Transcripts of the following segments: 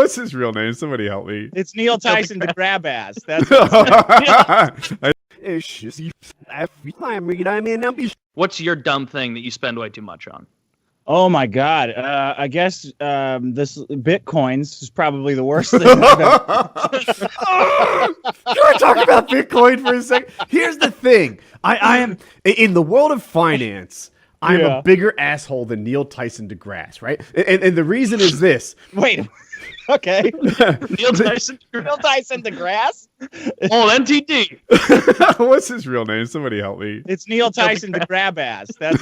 What's his real name? Somebody help me. It's Neil Tyson, the grab ass. That's what What's your dumb thing that you spend way too much on? Oh my God. I guess this Bitcoins is probably the worst thing I've ever. Can I talk about Bitcoin for a second? Here's the thing. I am in the world of finance. I'm a bigger asshole than Neil Tyson DeGrasse, right? And the reason is this. Wait. Okay. Neil Tyson DeGrasse? Oh, NTD. What's his real name? Somebody help me. It's Neil Tyson, the grab ass. That's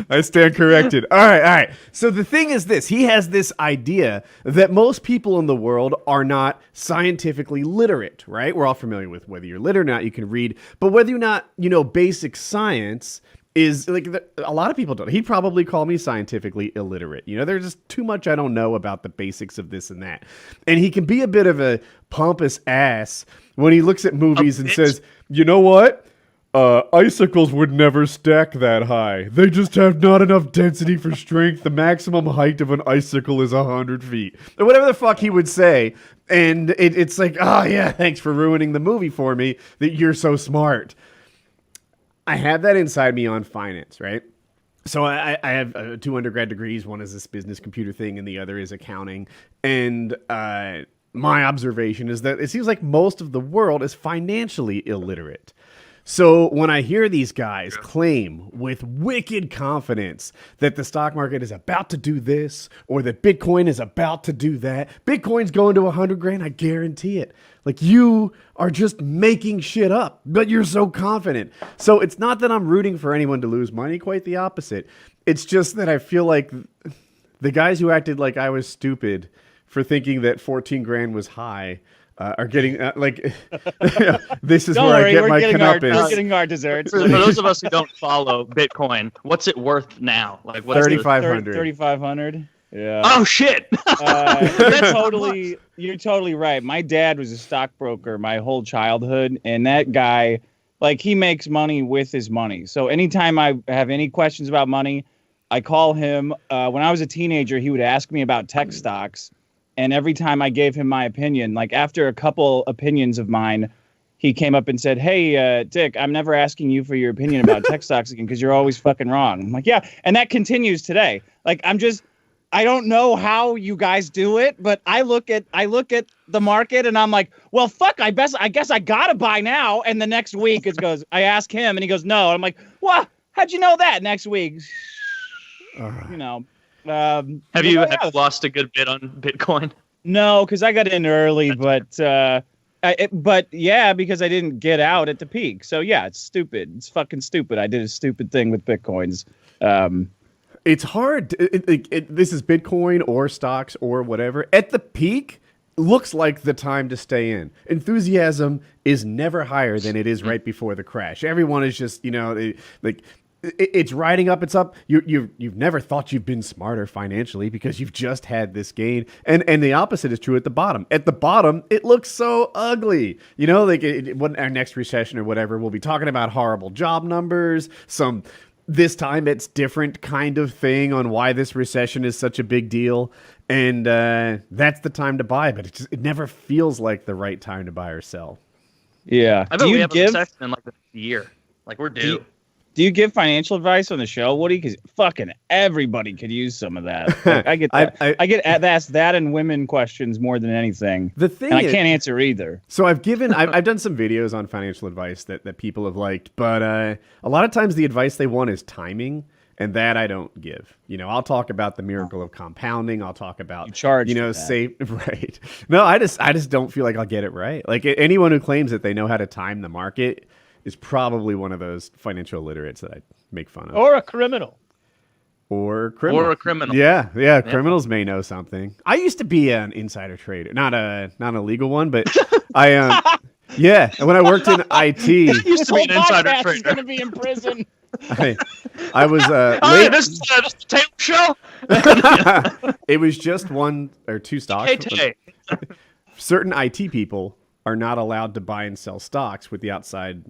I stand corrected. All right. So the thing is this. He has this idea that most people in the world are not scientifically literate, right? We're all familiar with whether you're literate or not, you can read. But whether or not, basic science is like a lot of people don't. He'd probably call me scientifically illiterate. There's just too much I don't know about the basics of this and that. And he can be a bit of a pompous ass when he looks at movies and says, you know what? Icicles would never stack that high. They just have not enough density for strength. The maximum height of an icicle is 100 feet. Or whatever the fuck he would say. And it's like, oh yeah, thanks for ruining the movie for me that you're so smart. I have that inside me on finance, right? So I have 2 undergrad degrees. One is this business computer thing, and the other is accounting. And my observation is that it seems like most of the world is financially illiterate. So when I hear these guys claim with wicked confidence that the stock market is about to do this or that Bitcoin is about to do that, Bitcoin's going to 100 grand, I guarantee it. Like, you are just making shit up, but you're so confident. So it's not that I'm rooting for anyone to lose money, quite the opposite. It's just that I feel like the guys who acted like I was stupid for thinking that 14 grand was high are getting this is where I get my comeuppance. We're getting our desserts. For those of us who don't follow Bitcoin, what's it worth now? Like, what 3,500. 3,500. Yeah. Oh shit! You're totally right. My dad was a stockbroker my whole childhood, and that guy, he makes money with his money. So anytime I have any questions about money, I call him. When I was a teenager, he would ask me about tech stocks. And every time I gave him my opinion, after a couple opinions of mine, he came up and said, hey, Dick, I'm never asking you for your opinion about tech stocks again because you're always fucking wrong. I'm like, yeah. And that continues today. I don't know how you guys do it, but I look at the market and I'm like, well, fuck, I guess I gotta buy now. And the next week I ask him and he goes, no. And I'm like, well, how'd you know that next week? Have you lost a good bit on Bitcoin? No, because I got in early, but because I didn't get out at the peak. So yeah, it's stupid. It's fucking stupid. I did a stupid thing with Bitcoins. It's hard. This is Bitcoin or stocks or whatever. At the peak, looks like the time to stay in. Enthusiasm is never higher than it is right before the crash. Everyone is just, it's riding up. It's up. You've never thought you've been smarter financially because you've just had this gain. And the opposite is true at the bottom. At the bottom, it looks so ugly. What our next recession or whatever, we'll be talking about horrible job numbers, this time it's different kind of thing on why this recession is such a big deal. And that's the time to buy, but it never feels like the right time to buy or sell. Yeah. I bet we have a recession in a year. We're due. Do you give financial advice on the show, Woody? Because fucking everybody could use some of that. I get asked that and women questions more than anything. The thing and I can't answer either. So I've done some videos on financial advice that people have liked, but a lot of times the advice they want is timing, and that I don't give. I'll talk about the miracle of compounding. I'll talk about safe. Right? No, I just don't feel like I'll get it right. Anyone who claims that they know how to time the market is probably one of those financial illiterates that I make fun of. Or a criminal. Or a criminal. Yeah. Criminals may know something. I used to be an insider trader. Not a legal one, but I yeah. And when I worked in IT, used to be an insider trader. He's going to be in prison. I was late. This is the Taylor show. It was just 1 or 2 stocks. Certain IT people are not allowed to buy and sell stocks with the outside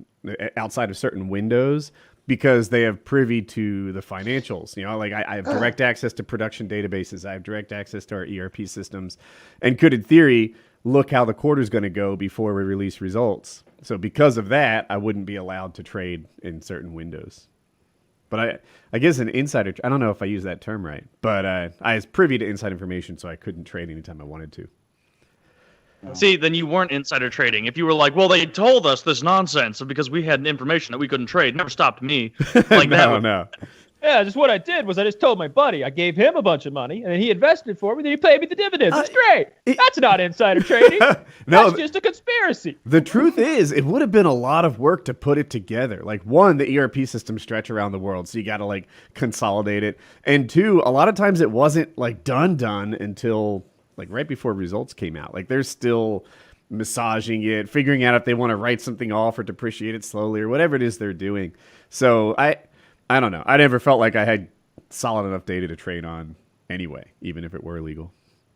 of certain windows because they have privy to the financials. You know, like I have direct access to production databases. I have direct access to our ERP systems, and could, in theory, look how the quarter's going to go before we release results. So because of that, I wouldn't be allowed to trade in certain windows. But I guess an insider, I don't know if I use that term right, but I was privy to inside information, so I couldn't trade anytime I wanted to. See, then you weren't insider trading. If you were like, well, they told us this nonsense because we had information that we couldn't trade, never stopped me. Like that. No. Yeah, just what I did was I just told my buddy. I gave him a bunch of money, and he invested for me, then he paid me the dividends. That's great. That's not insider trading. No, That's just a conspiracy. The truth is, it would have been a lot of work to put it together. Like, one, the ERP systems stretch around the world, so you got to, like, consolidate it. And two, a lot of times it wasn't, like, done until, like, right before results came out. Like, they're still massaging it, figuring out if they want to write something off or depreciate it slowly or whatever it is they're doing. So I don't know. I never felt like I had solid enough data to trade on anyway, even if it were illegal.